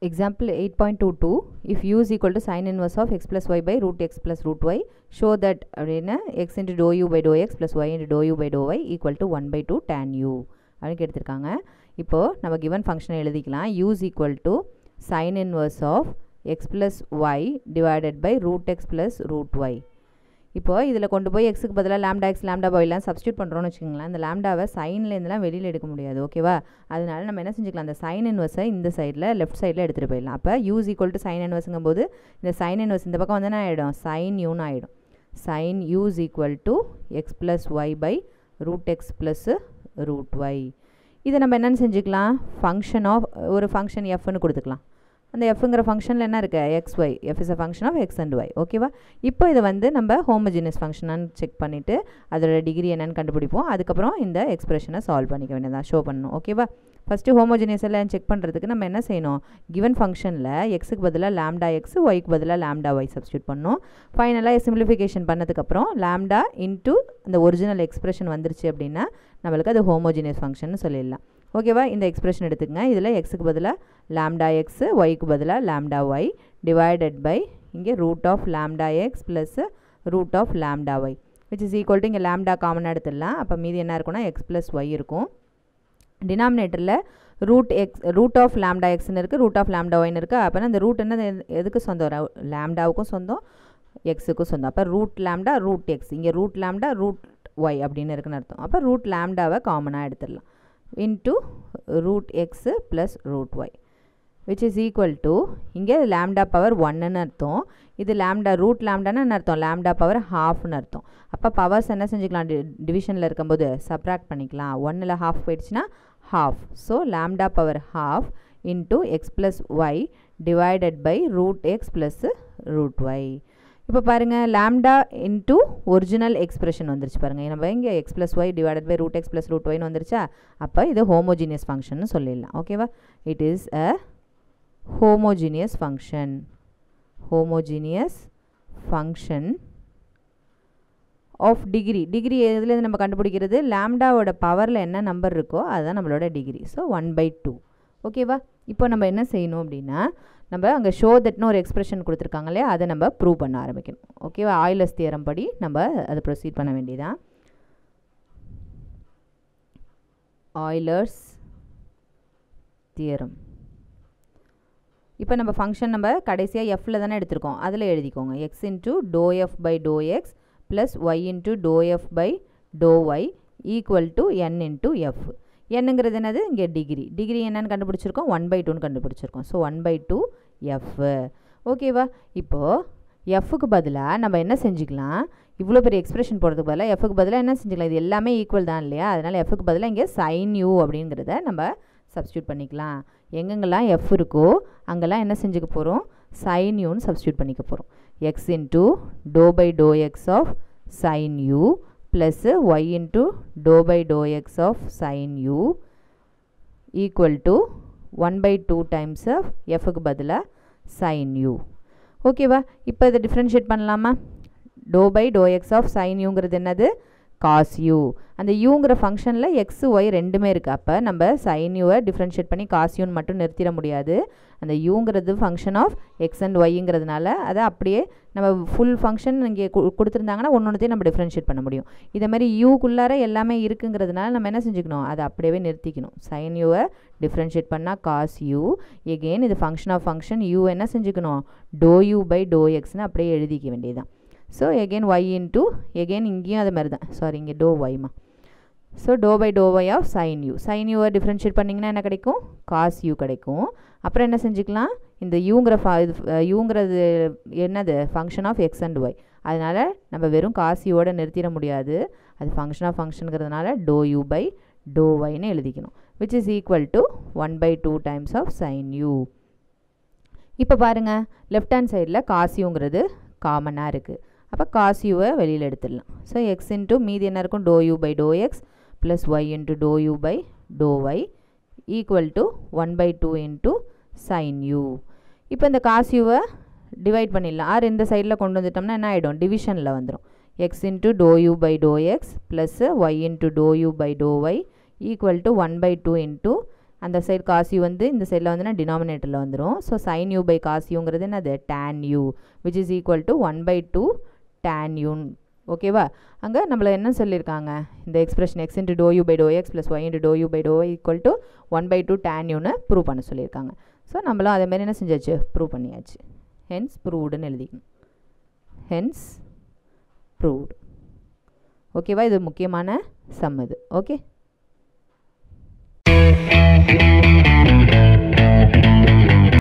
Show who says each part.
Speaker 1: Example 8.22, if u is equal to sin inverse of x plus y by root x plus root y, show that x into dou u by dou x plus y into dou u by dou y equal to 1 by 2 tan u அப்படின்னு கேட்டிருக்காங்க. இப்போ நம்ம given function எழுதிக்கலாம். u is equal to sin inverse of x plus y divided by root x plus root y. இப்போ இதில் கொண்டு போய் எக்ஸுக்கு பதிலாக லாம்டா எக்ஸ் லாம்டா பாய்லாம் சப்ஸ்டியூட் பண்ணுறோன்னு வச்சுக்கோங்களேன். இந்த லாம்டாவை சைன்லேருந்துலாம் வெளியில் எடுக்க முடியாது, ஓகேவா? அதனால நம்ம என்ன செஞ்சுக்கலாம், அந்த சைன் இன்வர்ஸை இந்த சைடில் லெஃப்ட் சைடில் எடுத்துகிட்டு போயிடலாம். அப்போ u is equal to sine இன்வர்ஸுங்கும் போது இந்த சைன் இன்வர்ஸ் இந்த பக்கம் வந்து என்ன ஆகிடும், சைன் யூன்னு ஆகிடும். Sine U is equal to X plus Y by root X plus root Y. இதை நம்ம என்னென்னு செஞ்சுக்கலாம், ஃபங்க்ஷன் ஆஃப் ஒரு ஃபங்க்ஷன் எஃப்னு கொடுத்துக்கலாம். அந்த எஃப்ங்கிற ஃபங்க்ஷனில் என்ன இருக்குது, X Y, F is a function of X and Y, ஓகேவா? இப்போ இதை வந்து நம்ம ஹோமோஜினியஸ் ஃபங்க்ஷனான்னு செக் பண்ணிவிட்டு அதோட டிகிரி என்னென்னு கண்டுபிடிப்போம். அதுக்கப்புறம் இந்த எக்ஸ்பிரஷனை சால்வ் பண்ணிக்க வேண்டியதான், ஷோ பண்ணணும், ஓகேவா? ஃபஸ்ட்டு ஹோமோஜினியஸ் எல்லாம் செக் பண்ணுறதுக்கு நம்ம என்ன செய்யணும், கிவன் ஃபங்க்ஷனில் எக்ஸுக்கு பதிலாக லாம்டா எக்ஸ், ஒய்க்கு பதிலாக லாம்டா ஒய் சப்ஸ்டியூட் பண்ணணும். ஃபைனலாக சிம்பிளிஃபிகேஷன் பண்ணதுக்கப்புறம் லாம்டா இன்ட்டு இந்த ஒரிஜினல் எக்ஸ்பிரஷன் வந்துருச்சு அப்படின்னா நம்மளுக்கு அது ஹோமோஜினியஸ் ஃபங்க்ஷன் சொல்லிடலாம், ஓகேவா? இந்த எக்ஸ்பிரஷன் எடுத்துக்கங்க. இதில் எக்ஸுக்கு பதிலாக லாம்டா எக்ஸ், ஒய்க்கு பதிலாக லாம்டா ஒய் டிவைடட் பை இங்கே root of lambda X plus root of lambda Y which is equal to இங்கே லாம்டா காமனாக எடுத்துடலாம். அப்போ மீதி என்ன இருக்குன்னா எக்ஸ் ப்ளஸ் ஒய் இருக்கும். டினாமினேட்டரில் ரூட் ஆஃப் லாம்டா எக்ஸ்ன்னு இருக்குது, ரூட் ஆஃப் லாம்டா ஒய்னு இருக்குது. அப்போனா இந்த ரூட் என்ன எதுக்கு சொந்தம், லாம்டாவுக்கும் சொந்தம் எக்ஸுக்கும் சொந்தம். அப்போ ரூட் லாம்டா ரூட் எக்ஸ், இங்கே ரூட் லாம்டா ரூட் ஒய் அப்படின்னு இருக்குன்னு அர்த்தம். அப்போ ரூட் லாம்டாவை காமனாக எடுத்துடலாம் into root x plus root y which is equal to இங்கே lambda power 1ன்னு அர்த்தம். இது lambda root lambdaன்னு அர்த்தம், lambda power halfன்னு அர்த்தம். அப்போ பவர்ஸ் என்ன செஞ்சுக்கலாம், டிவிஷனில் இருக்கும்போது சப்ராக்ட் பண்ணிக்கலாம். 1ல் half போயிடுச்சுன்னா half. So lambda power half into x plus y divided by root x plus root y. இப்போ பாருங்கள், லாம்டா இன்ட்டு ஒரிஜினல் எக்ஸ்பிரஷன் வந்துருச்சு பாருங்கள். நம்ம இங்கே x plus y divided by root X plus root ஒய்னு வந்துருச்சா. அப்போ இது ஹோமோஜீனியஸ் ஃபங்க்ஷன் சொல்லிடலாம், ஓகேவா? It is a homogeneous function, homogeneous function of degree. Degree எதுலேருந்து நம்ம கண்டுபிடிக்கிறது, லாம்டாவோட பவரில் என்ன நம்பர் இருக்கோ அதுதான் நம்மளோட டிகிரி. ஸோ 1/2, ஓகேவா? இப்போ நம்ம என்ன செய்யணும் அப்படின்னா, நம்ம அங்கே ஷோ தட்னு ஒரு எக்ஸ்பிரஷன் கொடுத்துருக்காங்க இல்லையா, அதை நம்ம ப்ரூவ் பண்ண ஆரம்பிக்கணும், ஓகேவா? ஆய்லர்ஸ் தியரம் படி நம்ம அதை ப்ரொசீட் பண்ண வேண்டியதான். ஆய்லர்ஸ் தியரம். இப்போ நம்ம ஃபங்க்ஷன் நம்ம கடைசியாக எஃப்பில் தானே எடுத்திருக்கோம், அதில் எழுதிக்கோங்க. X into doe F by to X plus Y into doe F by to Y equal to N into F. என்னங்கிறது என்னது, இங்கே டிகிரி. டிகிரி என்னன்னு கண்டுபிடிச்சிருக்கோம், 1/2ன்னு கண்டுபிடிச்சிருக்கோம். ஸோ 1/2 எஃப், ஓகேவா? இப்போது எஃப்க்கு பதிலாக நம்ம என்ன செஞ்சுக்கலாம், இவ்வளோ பெரிய எக்ஸ்பிரஷன் போடுறதுக்கு பதிலாக எஃப்க்கு பதிலாக என்ன செஞ்சுக்கலாம், இது எல்லாமே ஈக்குவல் தான் இல்லையா? அதனால் எஃப்க்கு பதிலாக இங்கே சைன் யூ அப்படிங்கிறத நம்ம சப்ஸ்டியூட் பண்ணிக்கலாம். எங்கெங்கெல்லாம் எஃப் இருக்கோ அங்கெல்லாம் என்ன செஞ்சுக்க போகிறோம், சைன் யூன்னு சப்ஸ்டியூட் பண்ணிக்க போகிறோம். X into doe by to X of sine U plus y into dou by dou x of sin u equal to 1/2 times of f க்கு பதிலா sin u, ஓகேவா? இப்போ இதை டிஃப்ரென்ஷியேட் பண்ணலாமா? dou by dou x of sin uங்கிறது என்னது, cos u. அந்த uங்கிற ஃபங்க்ஷனில் x y ரெண்டுமே இருக்குது. அப்போ நம்ம sin uவை டிஃப்ரென்ஷியேட் பண்ணி cos uன்னு மட்டும் நிறுத்திட முடியாது. அந்த uங்கிறது ஃபங்க்ஷன் ஆஃப் x அண்ட் ஒய்ங்கிறதுனால அதை அப்படியே நம்ம ஃபுல் ஃபங்க்ஷன் இங்கே கொடுத்துருந்தாங்கன்னா ஒன்றொன்றையும் நம்ம டிஃப்ரென்ஷியேட் பண்ண முடியும். இதே மாதிரி யூக்குள்ளார எல்லாமே இருக்குங்கிறதுனால நம்ம என்ன செஞ்சுக்கணும், அதை அப்படியே நிறுத்திக்கணும். சைன் யூவை டிஃப்ரென்ஷியேட் பண்ணால் காஸ் யூ. எகெயின் இது ஃபங்க்ஷன் ஆஃப் ஃபங்க்ஷன் யூ என்ன செஞ்சுக்கணும், டோ யூ பை டோ எக்ஸ்னு அப்படியே எழுதிக்க வேண்டியதுதான். So again y into again இங்கேயும் அது மாதிரி தான், சாரி இங்கே டோ ஒய்மா. ஸோ டோ by to y of sine u. Sine யூவை டிஃப்ரென்ஷியேட் பண்ணிங்கன்னா என்ன கிடைக்கும், காஸ் யூ கிடைக்கும். அப்புறம் என்ன செஞ்சுக்கலாம், இந்த யூங்கிறது என்னது, function of X and y. அதனால் நம்ம வெறும் காஸ் யூவோட நிறுத்திட முடியாது, அது ஃபங்க்ஷன் ஆஃப் ஃபங்க்ஷனுங்கிறதுனால டோ யூ பை டோ ஒய்னு எழுதிக்கணும். Which is equal to 1/2 times of sine you. இப்போ பாருங்கள், லெஃப்ட் ஹேண்ட் சைடில் காஸ் யூங்கிறது காமனாக இருக்குது. அப்போ காஸ் யூவை வெளியில் எடுத்துடலாம். ஸோ எக்ஸ் இன்ட்டு மீதி என்ன இருக்கும், doe you by to X plus Y into to you by to Y equal to 1/2 into sine you. இப்போ இந்த காஸ் யூவை டிவைட் பண்ணிடலாம். ஆர் இந்த சைடில் கொண்டு வந்துட்டோம்னா என்ன ஆகிடும், டிவிஷனில் வந்துடும். X into to you by to X plus Y into to you by to Y equal to 1/2 into அந்த சைடு காஸ் யூ வந்து இந்த சைடில் வந்துன்னா டினாமினேட்டரில் வந்துடும். So sine you by cos யூங்கிறது என்னது tan u which is equal to 1/2 tan u. ஓகேவா? அங்கே நம்மளை என்ன சொல்லியிருக்காங்க, இந்த expression x into to you by to X plus Y into to you by to Y equal to 1/2 tan யூன்னு prove பண்ண சொல்லியிருக்காங்க. ஸோ நம்மளும் அதேமாதிரி என்ன செஞ்சாச்சு, ப்ரூவ் பண்ணியாச்சு. ஹென்ஸ் ப்ரூவ்டுன்னு எழுதிக்கணும். Hence proved. ஓகேவா? இது முக்கியமான சம் இது. ஓகே.